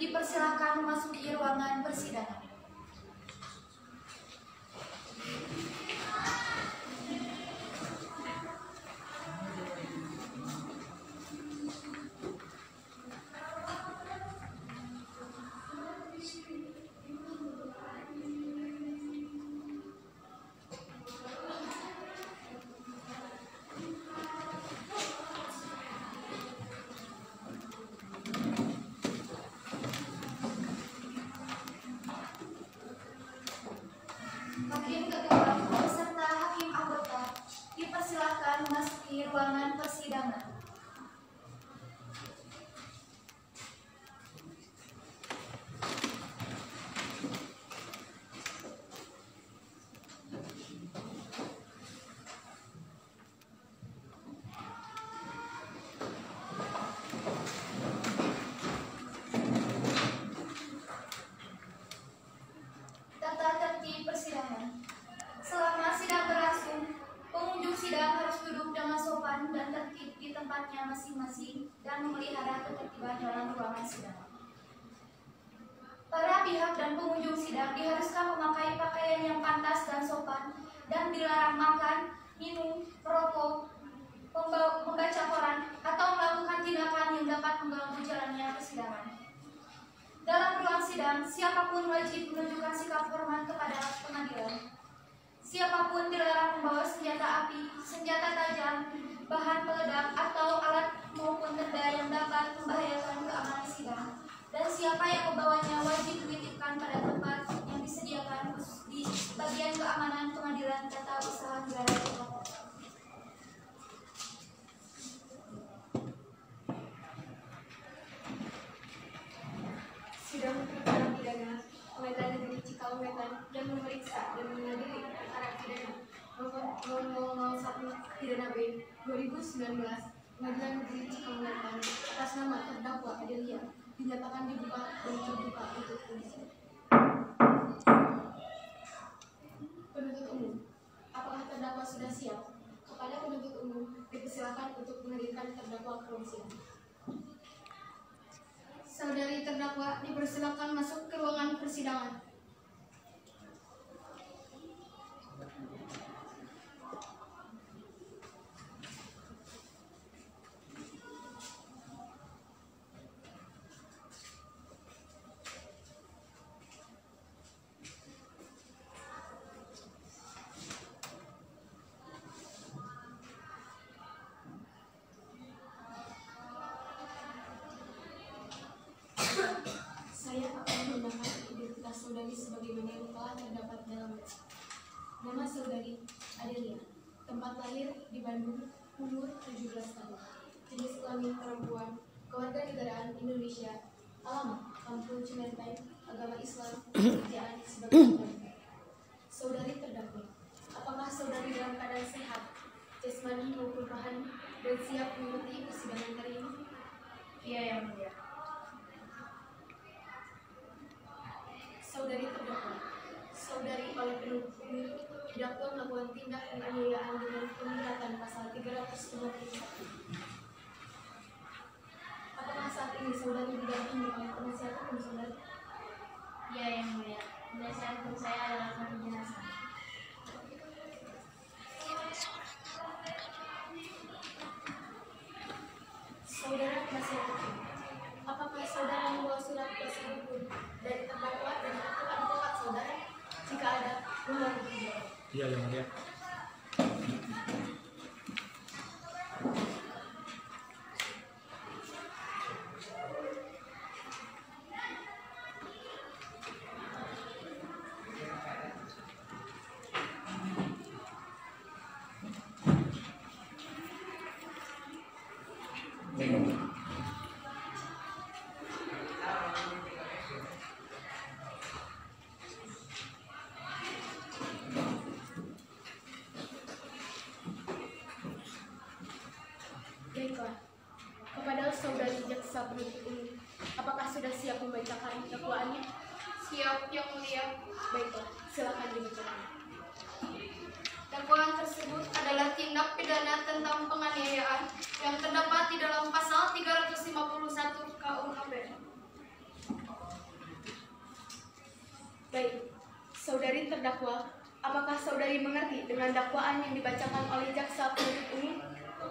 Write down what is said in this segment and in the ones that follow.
Dipersilakan memasuki ruangan persidangan. Hakim ketua beserta hakim anggota dipersilakan memasuki ruangan persidangan. Tata tertib persidangan. Selama sidang berlangsung, pengunjung sidang harus duduk dengan sopan dan tertib di tempatnya masing-masing dan memelihara ketertiban dalam ruangan sidang. Para pihak dan pengunjung sidang diharuskan memakai pakaian yang pantas dan sopan dan dilarang makan, minum, merokok, membaca koran, atau melakukan tindakan yang dapat mengganggu jalannya persidangan. Dalam ruang sidang, siapapun wajib menunjukkan sikap hormat kepada pengadilan. Siapapun dilarang membawa senjata api, senjata tajam, bahan peledak, atau alat maupun benda yang dapat membahayakan keamanan sidang. Dan siapa yang membawanya wajib dititipkan pada tempat yang disediakan di bagian keamanan pengadilan tata usaha negara Jakarta. Sidang perkara pidana Pengadilan Negeri Cikalongwetan yang memeriksa dan mengadili perkara pidana nomor 001 pidana B 2019 Pengadilan Negeri Cikalongwetan atas nama terdakwa Adelia dinyatakan dibuka dan terbuka untuk umum. Penuntut umum, apakah terdakwa sudah siap? Kepada penuntut umum dipersilakan untuk menghadirkan terdakwa ke ruang sidang. Saudari terdakwa dipersilakan masuk ke ruangan persidangan. Saya akan menggunakan identitas saudari sebagaimana yang telah terdapat dalam nama saudari Adelia, tempat lahir di Bandung, umur 17 tahun, jenis kelamin perempuan, kewarganegaraan Indonesia, alamat Kampung Cimenteng, agama Islam, pekerjaan sebagai petani. Saudari terdakwa, apakah saudari dalam keadaan sehat, jasmani maupun rohani, dan siap mengikuti persidangan hari ini? Iya, Yang Mulia. Saudari terdakwa, saudari oleh penuntut umum didakwa melakukan tindak penganiayaan dengan pemberatan pasal 351. Apakah saat ini saudari didampingi oleh penasihat hukum saudari? Iya, Yang Mulia. Penasihat hukum saya adalah Kami Jenazah. Saudara penasihat hukum, apakah saudara membawa surat kuasa hukum dari terdakwa dan kartu advokat saudara? Jika ada, mohon dijawab. Iya, Yang Mulia. Baiklah, kepada saudari jaksa penuntut umum, apakah sudah siap membacakan dakwaannya? Siap, Yang Mulia. Baiklah, silakan dibacakan. Dakwaan tersebut adalah tindak pidana tentang penganiayaan yang terdapat di dalam pasal 351 KUHP. terdakwa, apakah saudari mengerti dengan dakwaan yang dibacakan oleh jaksa penuntut umum?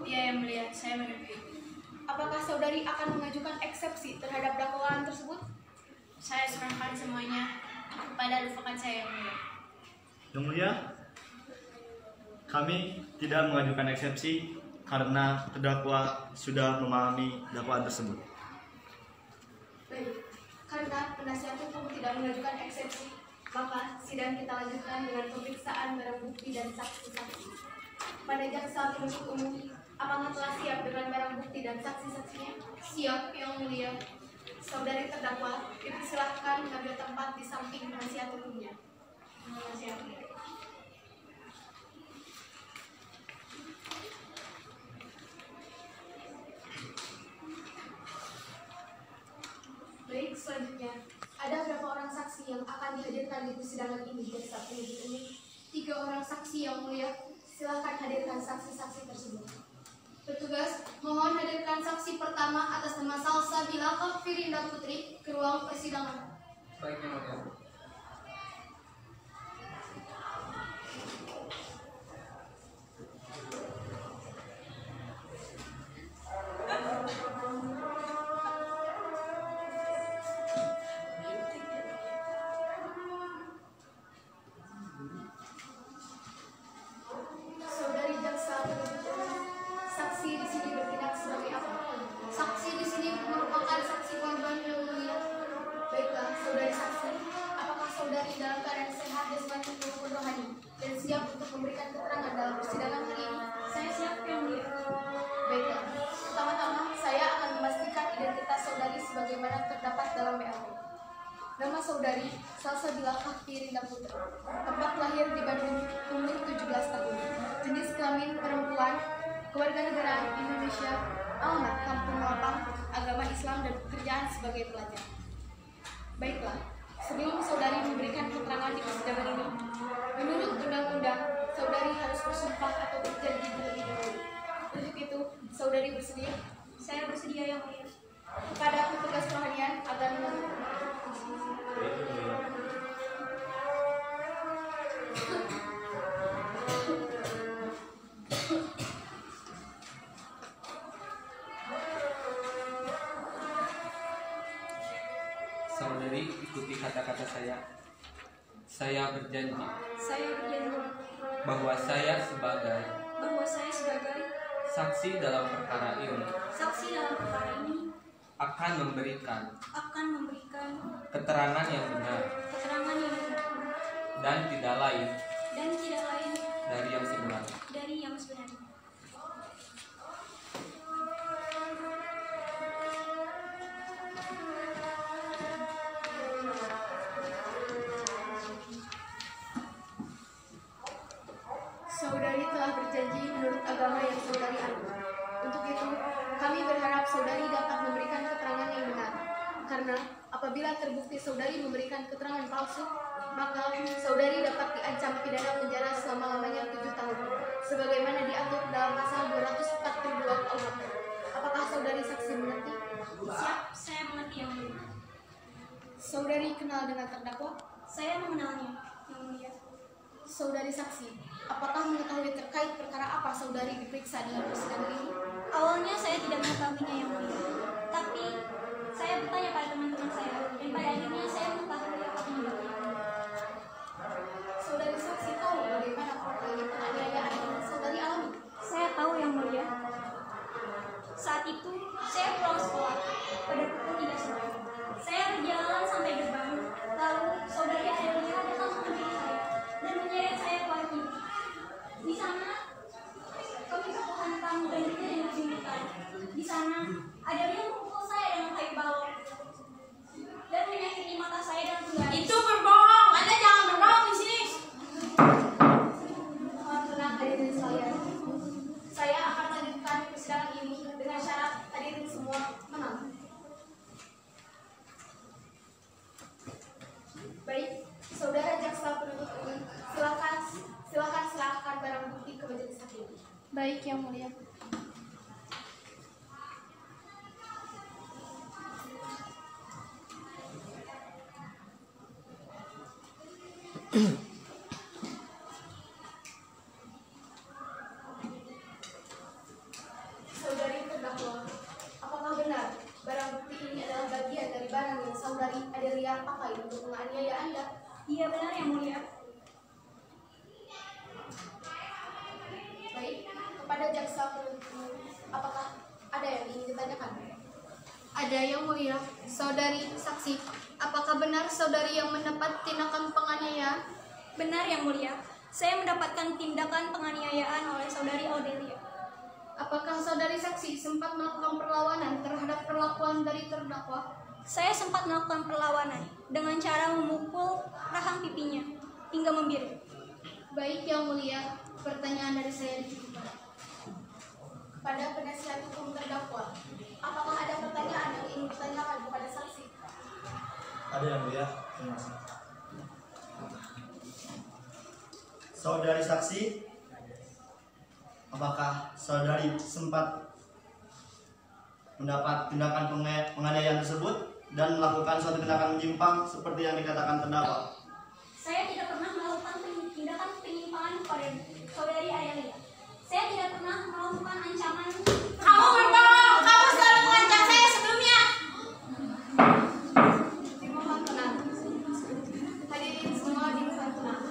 Iya, Yang Mulia, saya mengerti. Apakah saudari akan mengajukan eksepsi terhadap dakwaan tersebut? Saya serahkan semuanya kepada advokat saya, Yang Mulia. Yang Mulia, kami tidak mengajukan eksepsi karena terdakwa sudah memahami dakwaan tersebut. Baik, karena penasihat hukum tidak mengajukan eksepsi, maka sidang kita lanjutkan dengan pemeriksaan barang bukti dan saksi-saksi. Pada jaksa penuntut umum, apakah telah siap dengan barang bukti dan saksi-saksinya? Siap, Yang Mulia. Saudari terdakwa dipersilahkan mengambil tempat di samping penasihat hukumnya. Baik, selanjutnya, ada berapa orang saksi yang akan dihadirkan di persidangan ini jaksa penuntut umum? 3 orang saksi, Yang Mulia. Silakan hadirkan saksi-saksi tersebut. Petugas, mohon hadirkan saksi pertama atas nama Salsabila Firinda Putri ke ruang persidangan. Baik, Yang Mulia. Saudari jaksa penuntut umum, saksi di sini bertindak sebagai apa? Saksi di sini merupakan saksi korban, Yang Mulia. Baiklah, saudari saksi, apakah saudari dalam keadaan sehat jasmani maupun rohani dan siap untuk memberikan keterangan dalam persidangan hari ini? Saya siap, Yang Mulia. Baiklah, pertama-tama saya akan memastikan identitas saudari sebagaimana terdapat dalam BAP. Nama saudari Salsabila Firinda Putri, tempat lahir di Bandung, umur 17 tahun, jenis kelamin perempuan, kewarganegaraan Indonesia, alamat Kampung Lapang, agama Islam dan pekerjaan sebagai pelajar. Baiklah, sebelum saudari memberikan keterangan di persidangan ini, menurut undang-undang, saudari harus bersumpah atau berjanji terlebih dahulu. Untuk itu, saudari bersedia? Saya bersedia, Yang Mulia. Kepada petugas kerohanian agar Saudari ikuti kata-kata saya. Saya berjanji Saya berjanji bahwa saya sebagai saksi dalam perkara ini saksi dalam perkara ini akan memberikan akan memberikan keterangan yang benar keterangan yang benar dan tidak lain dan tidak lain dari yang sebenarnya. dari yang sebenarnya. saudari telah berjanji menurut agama yang saudari anut. Untuk itu, kami berharap saudari dapat memberikan keterangan yang benar. Karena apabila terbukti saudari memberikan keterangan palsu, maka saudari dapat diancam pidana penjara selama-lamanya 7 tahun, sebagaimana diatur dalam pasal 242 KUHP. Apakah saudari saksi mengerti? Siap, saya mengerti, Yang Mulia. Saudari kenal dengan terdakwa? Saya mengenalnya, Yang Mulia. Saudari saksi, apakah mengetahui terkait perkara apa saudari diperiksa dalam persidangan ini? Awalnya saya tidak mengetahuinya, Yang Mulia. Tapi saya bertanya pada teman-teman saya dan pada akhirnya saya mengetahui apa penyebabnya. Saudari saksi tahu bagaimana penganiayaan yang saudari alami? Saya tahu, Yang Mulia. Saat itu saya pulang sekolah pada pukul 3 sore. Saya berjalan sampai gerbang, lalu saudari Adelia datang menghubungi saya dan menyeret saya pergi. Di sana kami terhantam dan juga dengan keributan. Di sana Adelia memukul saya dengan kayu balok dan menyakiti mata saya dan penggaris. Itu berbohong, Anda jangan berbohong di sini. Mohon tenang hadirin sekalian. Saya akan melanjutkan persidangan ini dengan syarat hadirin semua menang. Baik, saudara jaksa penuntut umum, silakan serahkan barang bukti ke majelis hakim. Baik, Yang Mulia. Iya benar yang mulia. Baik, kepada jaksa penuntut umum, apakah ada yang ingin ditanyakan? Ada yang mulia. Saudari saksi, apakah benar saudari yang mendapat tindakan penganiayaan? Benar yang mulia. Saya mendapatkan tindakan penganiayaan oleh saudari Audelia. Apakah saudari saksi sempat melakukan perlawanan terhadap perlakuan dari terdakwa? Saya sempat melakukan perlawanan dengan cara memukul rahang pipinya hingga membiru. Baik yang mulia, pertanyaan dari saya dicukupkan. Kepada penasihat hukum terdakwa, apakah ada pertanyaan yang ingin ditanyakan kepada saksi? Ada yang mulia. Terima kasih. Saudari saksi, apakah saudari sempat mendapat tindakan penganiayaan tersebut dan melakukan suatu tindakan menyimpang seperti yang dikatakan terdakwa? Saya tidak pernah melakukan tindakan penyimpangan kepada saudari Audelia. Saya tidak pernah melakukan ancaman. Kamu berbohong. Kamu selalu mengancam saya sebelumnya. Dimohon tenang. Hadirin semua dimohon tenang.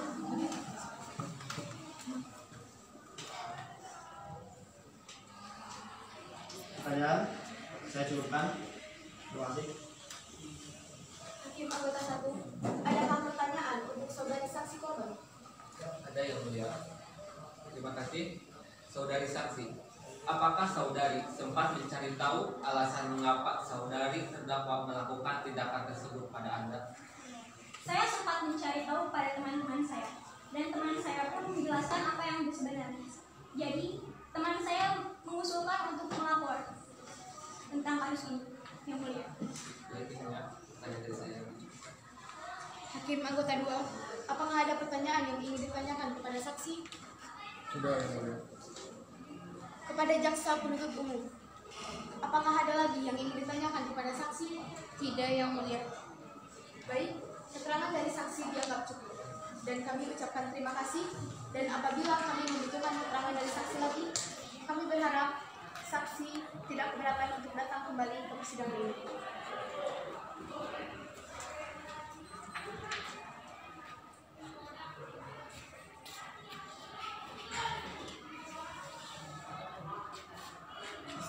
Pertanyaan saya cukupkan. Terima kasih. Hakim anggota 1, adakah pertanyaan untuk saudari saksi korban? Ada yang mulia. Terima kasih. Saudari saksi, apakah saudari sempat mencari tahu alasan mengapa saudari terdakwa melakukan tindakan tersebut pada Anda? Saya sempat mencari tahu pada teman-teman saya, dan teman saya pun menjelaskan apa yang sebenarnya. Jadi, teman saya mengusulkan untuk melapor tentang kasus ini, yang mulia. Baik, ya. Tanya dari saya. Hakim anggota 2, apakah ada pertanyaan yang ingin ditanyakan kepada saksi? Sudah, yang mulia. Kepada jaksa penuntut umum, apakah ada lagi yang ingin ditanyakan kepada saksi? Tidak yang mulia. Baik, keterangan dari saksi dianggap cukup dan kami ucapkan terima kasih, dan apabila kami membutuhkan keterangan dari saksi lagi, kami berharap saksi tidak keberatan untuk datang kembali ke persidangan ini.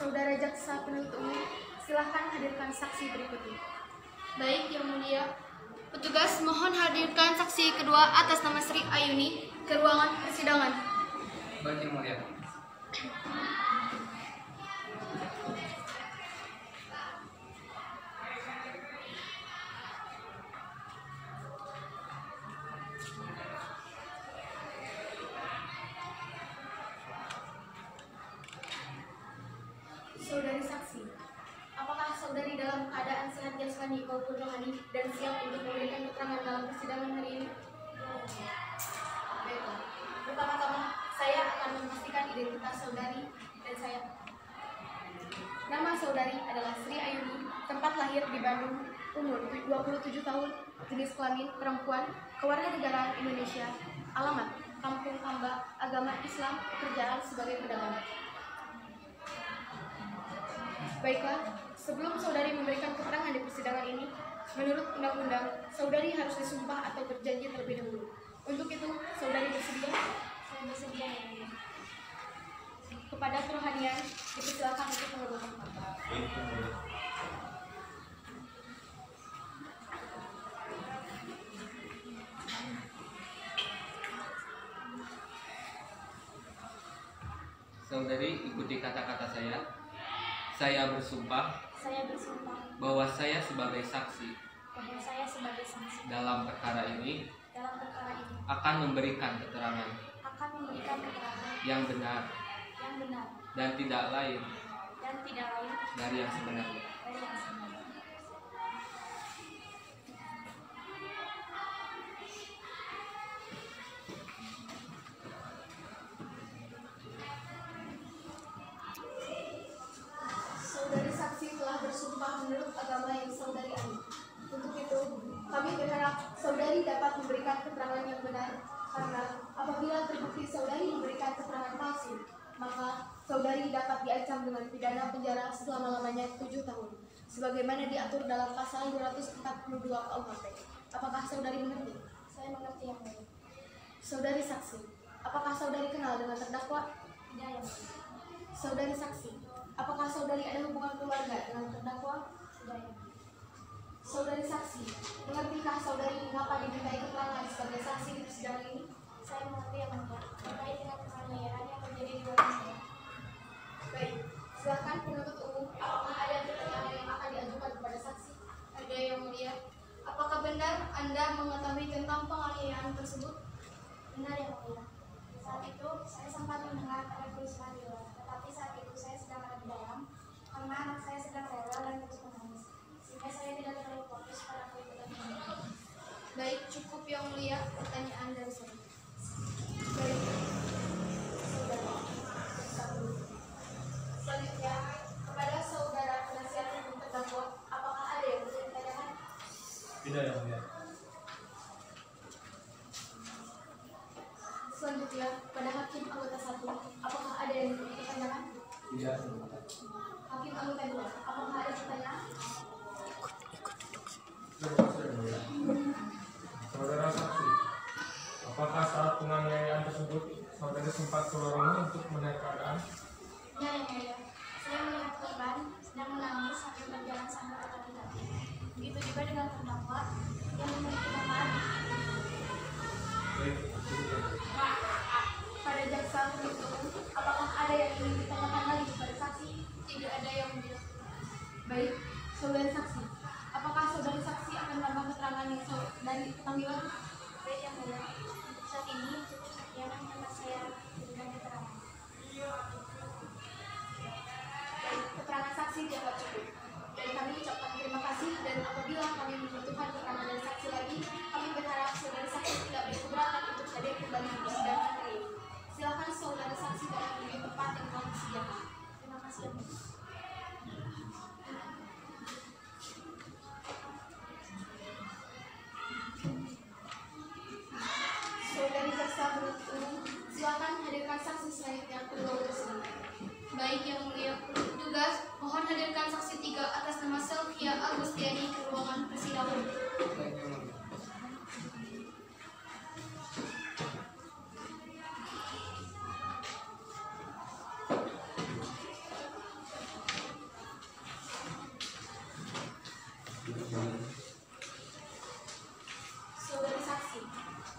Saudara jaksa penuntut umum, silahkan hadirkan saksi berikutnya. Baik, yang mulia. Petugas mohon hadirkan saksi kedua atas nama Sri Ayuni ke ruangan persidangan. Baik, yang mulia. Saudari saksi, apakah saudari dalam keadaan sehat jasmani maupun rohani dan siap untuk memberikan keterangan dalam persidangan hari ini? Baiklah. Pertama-tama, saya akan memastikan identitas saudari dan saya. Nama saudari adalah Sri Ayuni, tempat lahir di Bandung, umur 27 tahun, jenis kelamin perempuan, kewarganegaraan Indonesia, alamat Kampung Kamba, agama Islam, pekerjaan sebagai pedagang. Baiklah, sebelum saudari memberikan keterangan di persidangan ini, menurut undang-undang, saudari harus disumpah atau berjanji terlebih dahulu. Untuk itu, saudari bersedia? Saya bersedia, ya mulia. Kepada kerohanian, dipersilakan untuk mengambil tempat. Saudari, ikuti kata-kata saya. Saya bersumpah Saya bersumpah bahwa saya sebagai saksi bahwa saya sebagai saksi dalam perkara ini dalam perkara ini akan memberikan keterangan akan memberikan keterangan yang benar yang benar dan tidak lain dan tidak lain dari yang sebenarnya. dari yang sebenarnya. Saudari saksi telah bersumpah menurut agama yang saudari anut. Untuk itu, kami berharap saudari dapat memberikan keterangan yang benar, karena apabila terbukti saudari memberikan keterangan palsu, maka saudari dapat diancam dengan pidana penjara selama-lamanya 7 tahun, sebagaimana diatur dalam pasal 242 KUHP. Apakah saudari mengerti? Saya mengerti yang mulia. Saudari saksi, apakah saudari kenal dengan terdakwa? Tidak yang mulia. Saudari saksi, apakah saudari ada hubungan keluarga dengan terdakwa? Tidak yang mulia. Saudari saksi, mengertikah saudari mengapa dimintai keterangan sebagai saksi di persidangan ini? Saya mengerti yang mulia terkait dengan penganiayaan yang terjadi di belakang saya. Baik, silakan penuntut umum, apakah ada pertanyaan yang akan diajukan kepada saksi? Ada yang mulia. Apakah benar Anda mengetahui tentang penganiayaan tersebut? Benar yang mulia. Saat itu saya sempat mendengar ada kerusuhan di luar, tetapi saat itu saya sedang ada di dalam karena anak saya sedang rewel dan terus menangis, sehingga saya tidak terlalu fokus pada peliputan ini. Baik, cukup yang mulia pertanyaan dari saya. Baik, saudara. Selanjutnya, kepada saudara penasihat hukum terdakwa, apakah ada yang bisa ditanyakan? Tidak yang mulia. Selanjutnya, pada hakim anggota 1, apakah ada yang bisa ditanyakan? Tidak. Hakim anggota 2, apakah ada pertanyaan? Terima kasih yang mulia. Saudara saksi, apakah saat penganiayaan tersebut saudara sempat keluar rumah untuk melihat keadaan? Ya yang mulia. Saya melihat korban sedang menangis sambil berjalan sambil kaki-kaki. Begitu juga dengan terdakwa yang memiliki kamar. Baik, cukup yang mulia. Pada jaksa penuntut umum, apakah ada yang ingin ditanyakan lagi kepada saksi? Tidak ada yang mulia. Baik, saudara saksi, apakah saudara saksi akan menambah keterangan yang dari panggilan? Baik yang mulia. Untuk saat ini cukup sekian yang dapat saya berikan keterangan. Baik, keterangan saksi dianggap cukup. Dan kami ucapkan terima kasih, dan apabila kami membutuhkan keterangan dari saksi lagi, kami berharap saudara saksi tidak berkeberatan untuk hadir kembali di persidangan hari ini. Silakan saudara saksi dalam lebih tempat yang telah disediakan. Terima kasih yang mulia. Saudari jaksa penuntut umum, silakan hadirkan saksi selanjutnya ke ruang persidangan. Baik yang mulia. Tugas, mohon hadirkan saksi 3 atas nama Sylvia Agustiani ke ruangan persidangan. Baik yang mulia. Saudari saksi,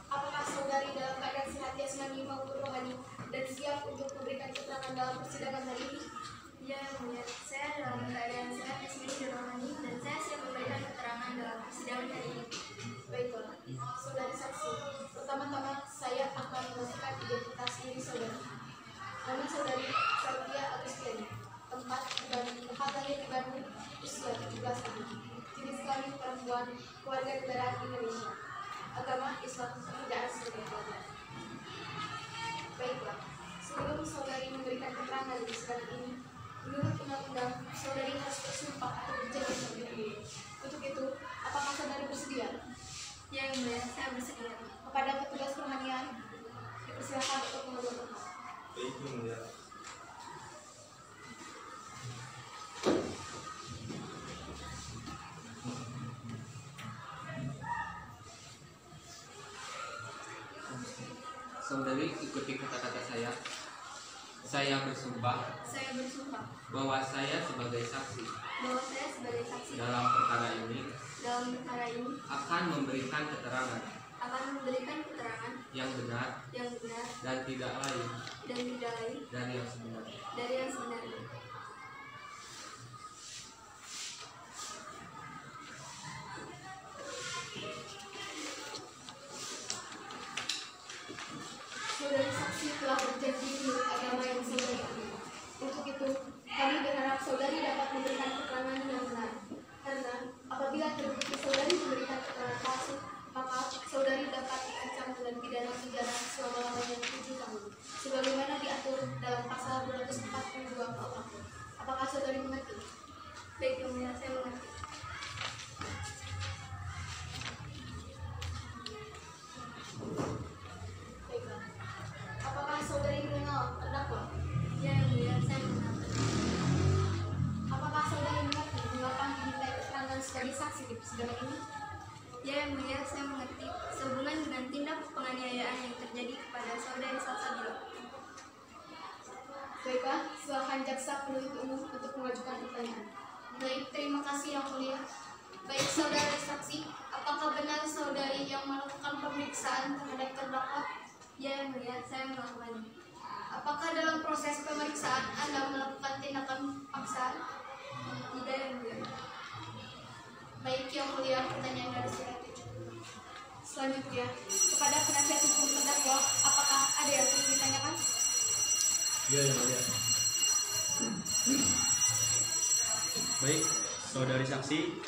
apakah saudari dalam keadaan sehat jasmani maupun rohani dan siap untuk memberikan keterangan dalam persidangan hari ini? Ya yang mulia. Saya dalam keadaan sehat jasmani dan rohani dan saya siap memberikan keterangan dalam persidangan hari ini. Baiklah, saudari saksi, pertama-tama saya akan memastikan identitas diri saudari. Nama saudari Sylvia Agustiani, tempat lahir di Bandung, usia 17 tahun, jenis kelamin perempuan, keluarga negaraan Indonesia, agama Islam, pekerjaan sebagai pelajar. Baiklah, sebelum saudari memberikan keterangan di persidangan ini, menurut undang-undang, saudari harus bersumpah atau berjanji terlebih dahulu. Untuk itu, apakah saudari bersedia? Ya yang mulia. Saya bersedia. Kepada petugas permanian, dipersilakan untuk mengambil tempat. Baik yang mulia. Saudari ikuti kata-kata saya. Saya bersumpah Saya bersumpah bahwa saya sebagai saksi bahwa saya sebagai saksi dalam perkara ini dalam perkara ini akan memberikan keterangan akan memberikan keterangan yang benar yang benar dan tidak lain dan tidak lain dari yang sebenarnya. dari yang sebenarnya. Saudari saksi telah berjanji menurut agama yang saudari anut. Untuk itu, kami berharap saudari dapat memberikan keterangan yang benar. Karena apabila terbukti saudari memberikan keterangan palsu, maka saudari dapat diancam dengan pidana penjara selama-lamanya 7 tahun, sebagaimana diatur dalam pasal 242 KUHP. Apakah saudari mengerti? Baik yang mulia. Saya mengerti. Baiklah. Apakah saudari mengenal terdakwa? Ya yang mulia. Saya mengenal. Apakah saudari mengerti mengapa dimintai keterangan sebagai saksi di persidangan ini? Ya yang mulia, saya mengerti sehubungan dengan tindak penganiayaan yang terjadi kepada saudari Salsabila. Baiklah, silakan jaksa penuntut umum untuk mengajukan pertanyaan. Baik, terima kasih yang mulia. Baik saudari saksi, apakah benar saudari yang melakukan pemeriksaan terhadap terdakwa? Ya yang mulia, saya melakukannya. Apakah dalam proses pemeriksaan Anda melakukan tindakan paksaan? Tidak yang mulia. Baik yang mulia, pertanyaan dari surat itu. Selanjutnya, kepada penasihat hukum terdakwa, apakah ada yang perlu ditanyakan? Iya, yang mulia. Baik, saudari saksi,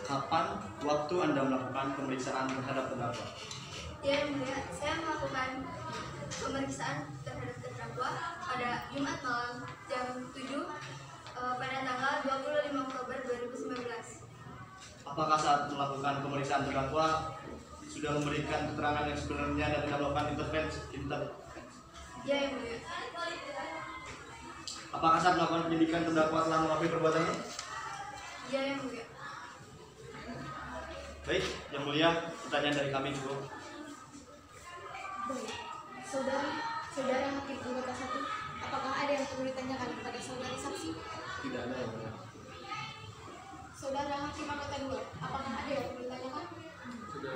kapan waktu Anda melakukan pemeriksaan terhadap terdakwa? Ya yang mulia, saya melakukan pemeriksaan terhadap terdakwa pada Jumat malam jam 7 pada tanggal 25 Oktober 2019. Apakah saat melakukan pemeriksaan terdakwa sudah memberikan keterangan yang sebenarnya dan tidak melakukan intervensi? Ya yang mulia. Apakah saat melakukan penyidikan terdakwa telah mengakui perbuatannya? Ya yang mulia. Baik, yang mulia, pertanyaan dari kami cukup. Baik, saudara hakim anggota 1, apakah ada yang perlu ditanyakan kepada saudari saksi? Tidak ada yang mulia. Saudara hakim anggota 2, apakah ada yang perlu ditanyakan? Sudah.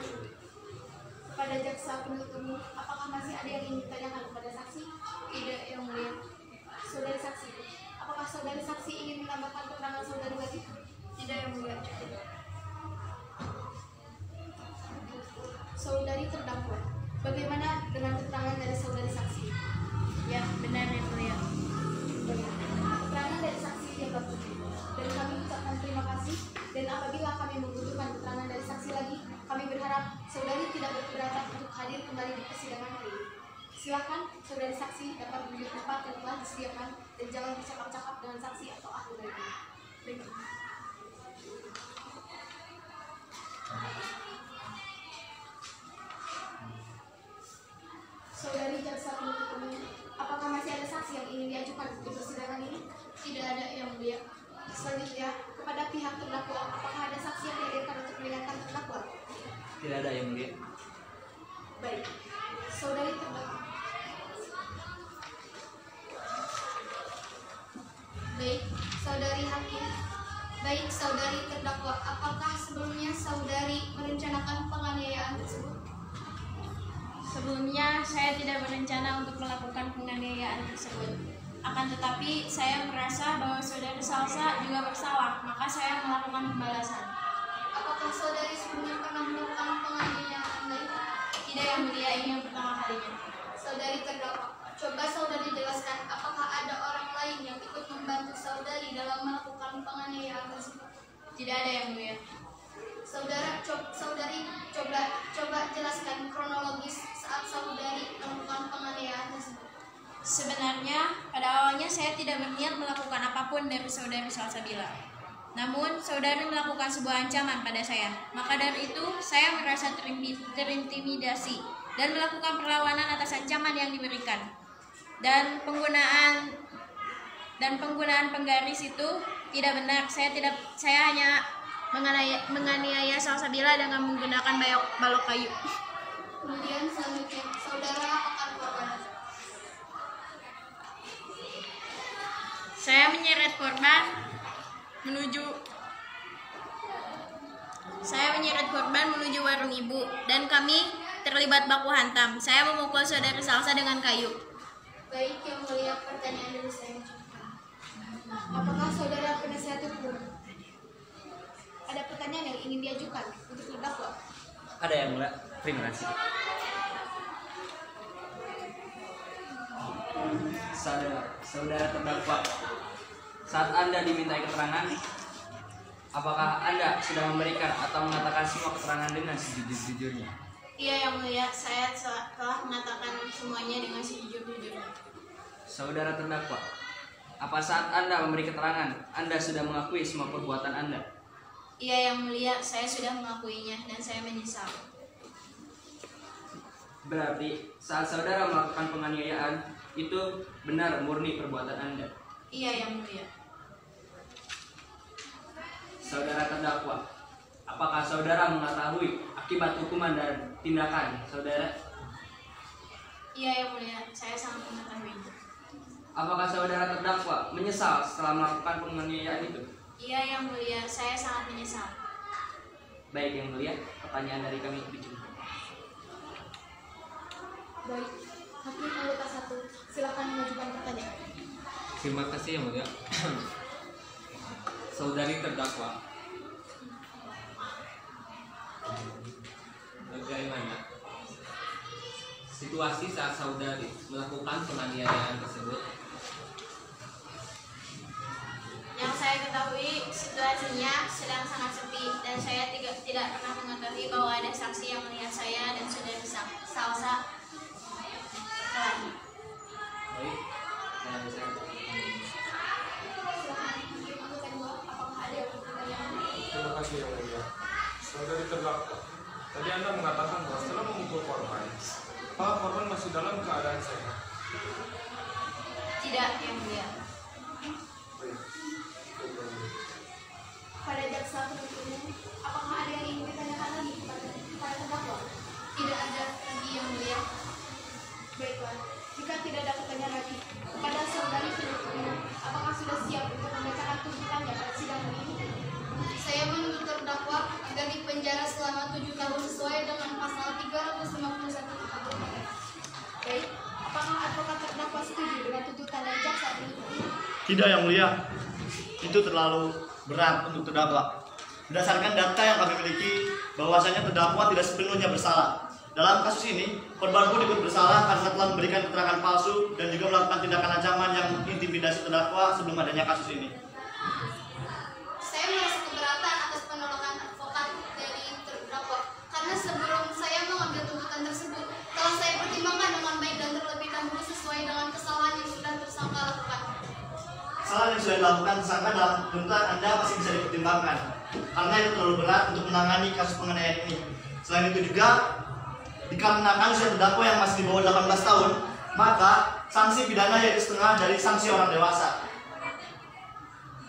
Kepada jaksa penuntut umum, apakah masih ada yang ingin ditanyakan kepada saksi? Tidak yang mulia. Saudari saksi, apakah saudari saksi ingin menambahkan keterangan saudari lagi? Tidak yang mulia. Saudari terdakwa, bagaimana dengan keterangan dari saudari saksi? Ya, benar yang mulia. Baik. Keterangan dari saksi dianggap cukup. Dan kami ucapkan terima kasih. Dan apabila kami membutuhkan keterangan dari saksi lagi, kami berharap saudari tidak berkeberatan untuk hadir kembali di persidangan hari ini. Silakan saudari saksi dapat duduk tempat yang telah disediakan dan jangan bercakap-cakap dengan saksi atau ahli lainnya. Baik. Saudari jaksa penuntut umum, apakah masih ada saksi yang ingin diajukan di persidangan ini? Tidak ada yang mulia. Selanjutnya, kepada pihak terdakwa, apakah ada saksi yang dihadirkan untuk meringankan terdakwa? Tidak ada yang mulia. Baik, saudari terdakwa. Baik, saudari hakim. Baik, saudari terdakwa. Apakah sebelumnya saudari merencanakan penganiayaan tersebut? Sebelumnya, saya tidak berencana untuk melakukan penganiayaan tersebut. Akan tetapi, saya merasa bahwa saudari Salsa juga bersalah, maka saya melakukan pembalasan. Apakah saudari sebelumnya pernah melakukan penganiayaan lain? Tidak yang mulia, ini yang pertama kalinya. Saudari terdakwa, coba saudari jelaskan apakah ada orang lain yang ikut membantu saudari dalam melakukan penganiayaan tersebut? Tidak ada yang mulia. Saudari coba jelaskan kronologis saat saudari melakukan penganiayaan tersebut. Sebenarnya, pada awalnya saya tidak berniat melakukan apapun dari saudari Salsabila. Namun, saudari melakukan sebuah ancaman pada saya. Maka dari itu, saya merasa terintimidasi dan melakukan perlawanan atas ancaman yang diberikan. Dan penggunaan penggaris itu tidak benar. Saya hanya menganiaya Salsabila dengan menggunakan balok kayu. Kemudian selanjutnya, saudara akan korban. Saya menyeret korban menuju warung ibu dan kami terlibat baku hantam. Saya memukul saudari Salsa dengan kayu. Baik yang mulia, pertanyaan dari saya. Apakah saudara penasihat hukum ada pertanyaan yang ingin diajukan untuk terdakwa? Ada yang mulia. Terima kasih. Saudara terdakwa, saat Anda dimintai keterangan, apakah Anda sudah memberikan atau mengatakan semua keterangan dengan sejujur-jujurnya? Iya yang mulia, saya telah mengatakan semuanya dengan sejujur-jujurnya. Saudara terdakwa, apa saat Anda memberi keterangan, Anda sudah mengakui semua perbuatan Anda? Iya yang mulia, saya sudah mengakuinya dan saya menyesal. Berarti saat saudara melakukan penganiayaan, itu benar murni perbuatan Anda? Iya yang mulia. Saudara terdakwa, apakah saudara saudara mengetahui akibat hukuman dan tindakan saudara? Iya yang mulia, saya sangat mengetahui. Apakah saudara terdakwa menyesal setelah melakukan penganiayaan itu? Iya yang mulia, saya sangat menyesal. Baik yang mulia, pertanyaan dari kami dicukup. Baik, hakim anggota 1, silakan mengajukan pertanyaan. Terima kasih yang mulia. Saudari terdakwa, bagaimana situasi saat saudari melakukan penganiayaan tersebut? Yang saya ketahui situasinya sedang sangat sepi dan saya tidak pernah mengetahui bahwa ada saksi yang melihat saya dan saudari Salsa berkelahi. Baik, dan saya Terima kasih yang mulia. Saudari terdakwa, tadi Anda mengatakan bahwa setelah memukul korban, apakah korban masih dalam keadaan sehat? Tidak yang mulia. Baik. Pada jaksa penuntut umum, apakah ada yang ingin ditanyakan lagi kepada terdakwa? Tidak ada lagi yang mulia. Baiklah, jika tidak ada pertanyaan lagi kepada saudari penuntut umum, apakah sudah siap untuk membacakan tuntutannya pada sidang hari ini? Saya menuntut terdakwa agar dipenjara selama 7 tahun sesuai dengan pasal 351 KUHP. Baik, apakah advokat terdakwa setuju dengan tuntutan dari jaksa penuntut umum? Tidak yang mulia, itu terlalu berat untuk terdakwa. Berdasarkan data yang kami miliki, bahwasanya terdakwa tidak sepenuhnya bersalah. Dalam kasus ini, korban pun ikut bersalah karena telah memberikan keterangan palsu dan juga melakukan tindakan ancaman yang mengintimidasi terdakwa sebelum adanya kasus ini. Saya merasa keberatan atas penolakan advokat dari terdakwa karena sebelum saya mengambil tuntutan tersebut telah saya pertimbangkan dengan baik dan terlebih dahulu sesuai dengan kesalahan yang sudah tersangka lakukan. Kesalahan yang sudah dilakukan tersangka dalam tuntutan Anda masih bisa dipertimbangkan karena itu terlalu berat untuk menangani kasus penganiayaan ini. Selain itu juga, dikarenakan usia terdakwa yang masih di bawah 18 tahun, maka sanksi pidana yaitu setengah dari sanksi orang dewasa.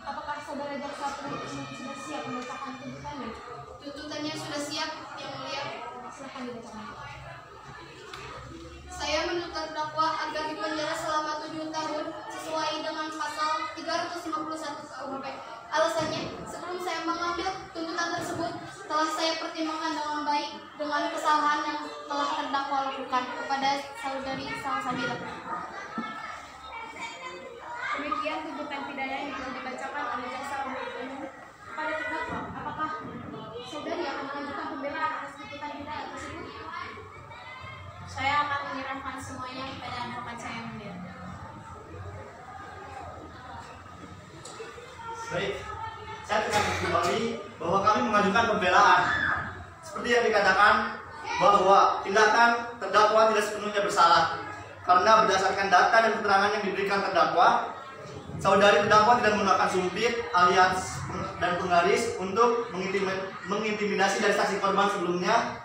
Apakah saudara jaksa penuntut umum sudah siap membacakan tuntutannya? Tuntutannya sudah siap, yang mulia. Silakan dibacakan. Saya menuntut terdakwa agar dipenjara selama 7 tahun sesuai dengan pasal 351 KUHP. Alasannya, sebelum saya mengambil tuntutan tersebut, telah saya pertimbangkan dengan baik dengan kesalahan yang telah terdakwa lakukan kepada saudari Salsabila. Demikian tuntutan pidana yang telah dibacakan oleh jaksa penuntut umum kepada terdakwa. Apakah saudari akan mengajukan pembelaan atas tuntutan pidana tersebut? Saya akan menyerahkan semuanya kepada advokat saya yang mulia. Baik, saya akan kembali bahwa kami mengajukan pembelaan. Seperti yang dikatakan bahwa tindakan terdakwa tidak sepenuhnya bersalah karena berdasarkan data dan keterangan yang diberikan terdakwa, saudari terdakwa tidak menggunakan sumpit alias dan penggaris untuk mengintimidasi dari saksi korban sebelumnya,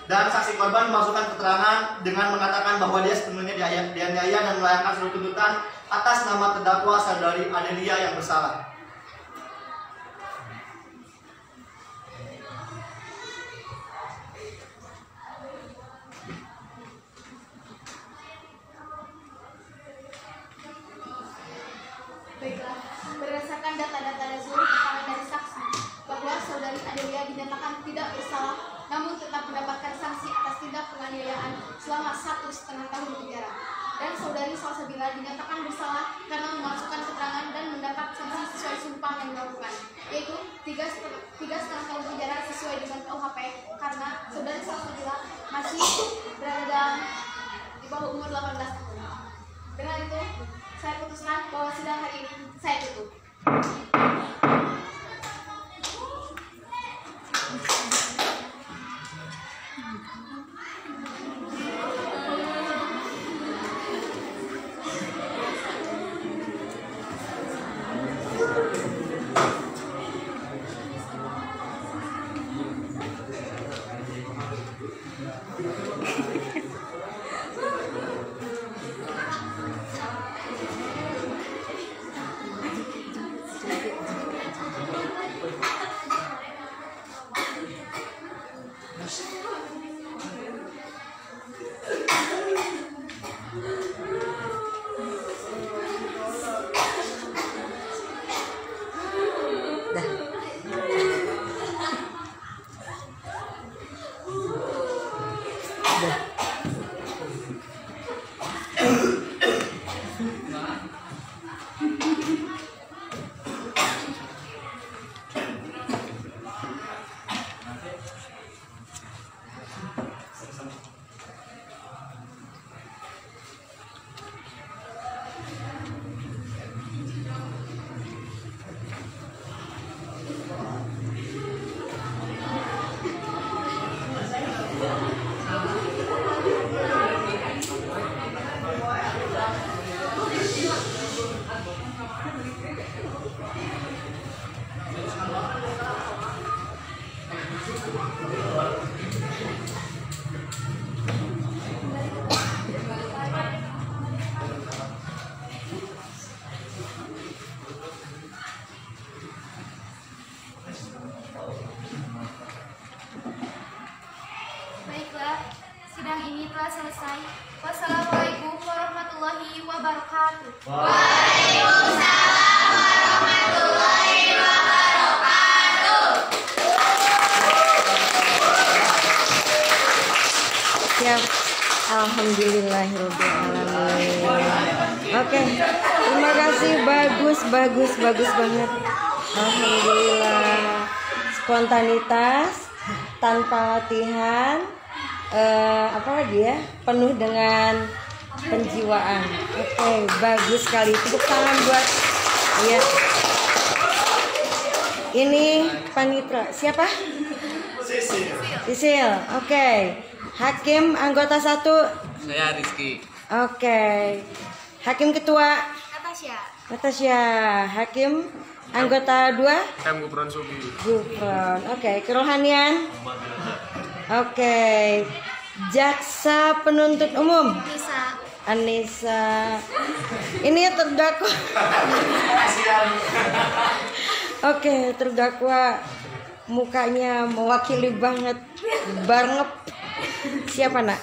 dan saksi korban memasukkan keterangan dengan mengatakan bahwa dia sepenuhnya dianiaya dan melayangkan seluruh tuntutan atas nama terdakwa saudari Adelia yang bersalah. Baiklah, berdasarkan data-data dan seluruh keterangan dari saksi bahwa saudari Adelia dinyatakan tidak bersalah, namun tetap mendapatkan sanksi atas tindak penganiayaan selama 1,5 tahun penjara. Dan saudari Salsabila dinyatakan bersalah karena memasukkan keterangan dan mendapat sanksi sesuai sumpah yang dilakukan, yaitu 3,5 tahun penjara sesuai dengan KUHP karena saudari Salsabila masih berada di bawah umur 18 tahun. Dengan itu, saya putuskan bahwa sidang hari ini saya tutup. selesai. Wassalamualaikum warahmatullahi wabarakatuh. Siap. Alhamdulillahirobbilalamin. Oke, terima kasih, bagus banget. Alhamdulillah. Spontanitas, tanpa latihan, apa lagi ya? Penuh dengan penjiwaan. Oke, bagus sekali. Tepuk tangan buat ya. Ini panitra. Siapa? Sisil. Oke. Hakim anggota 1. Saya Rizky. Oke. Hakim ketua Natasha. Hakim anggota 2. Gufron Sugi. Gufron. Oke. Kerohanian. Oke. Jaksa penuntut umum. Anissa. Ini terdakwa. Oke, terdakwa mukanya mewakili banget. Siapa nak?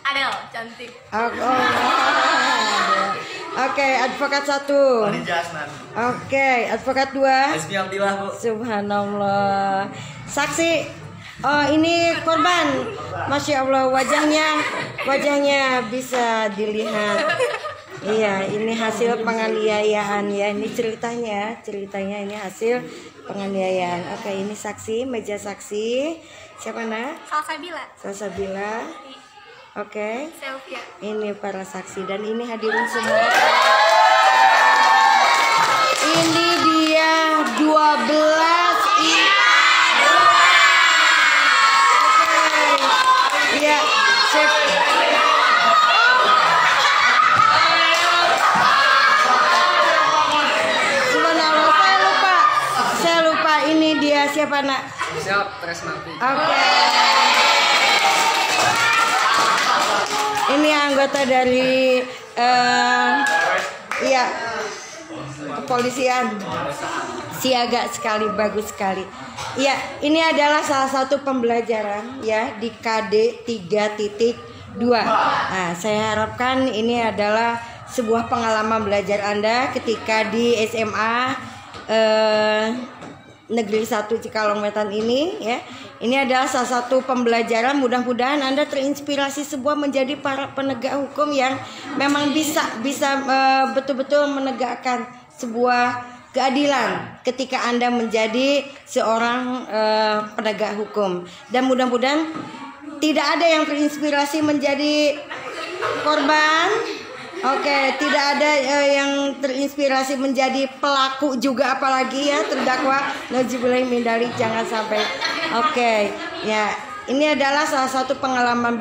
Adel, cantik. Oke, advokat 1. Oke, advokat 2. Hasbi Abdillah, Bu. Subhanallah. Saksi. Oh, ini korban. Masya Allah, wajahnya bisa dilihat. Iya, ini hasil penganiayaan ya. Ini ceritanya ini hasil penganiayaan. Oke, ini saksi, meja saksi. Siapa nak? Salsabila. Oke. Selvia. Ini para saksi dan ini hadirin semua. Ini dia 12. Iya, cek. Subhanallah, saya lupa ini dia siapa nak? Siap, Tresnati. Oke. Ini anggota dari kepolisian. Siaga sekali, bagus sekali. Iya, ini adalah salah satu pembelajaran ya di KD 3.2. Nah, saya harapkan ini adalah sebuah pengalaman belajar Anda ketika di SMA Negeri 1 Cikalongwetan ini ya. Ini adalah salah satu pembelajaran, mudah-mudahan Anda terinspirasi sebuah menjadi para penegak hukum yang memang bisa betul-betul menegakkan sebuah keadilan ketika Anda menjadi seorang penegak hukum. Dan mudah-mudahan tidak ada yang terinspirasi menjadi korban. Oke, tidak ada yang terinspirasi menjadi pelaku juga, apalagi ya terdakwa. Nauzubillahi min dzalik, jangan sampai. Oke, ya ini adalah salah satu pengalaman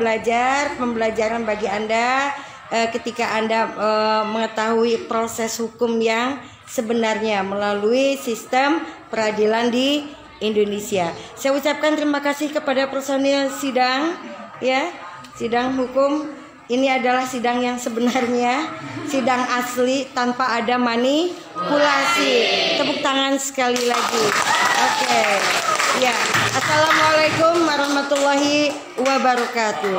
pembelajaran bagi Anda ketika Anda mengetahui proses hukum yang sebenarnya melalui sistem peradilan di Indonesia. Saya ucapkan terima kasih kepada personil sidang, ya sidang hukum. Ini adalah sidang yang sebenarnya, sidang asli tanpa ada manipulasi. Tepuk tangan sekali lagi. Oke. Ya. Assalamualaikum warahmatullahi wabarakatuh.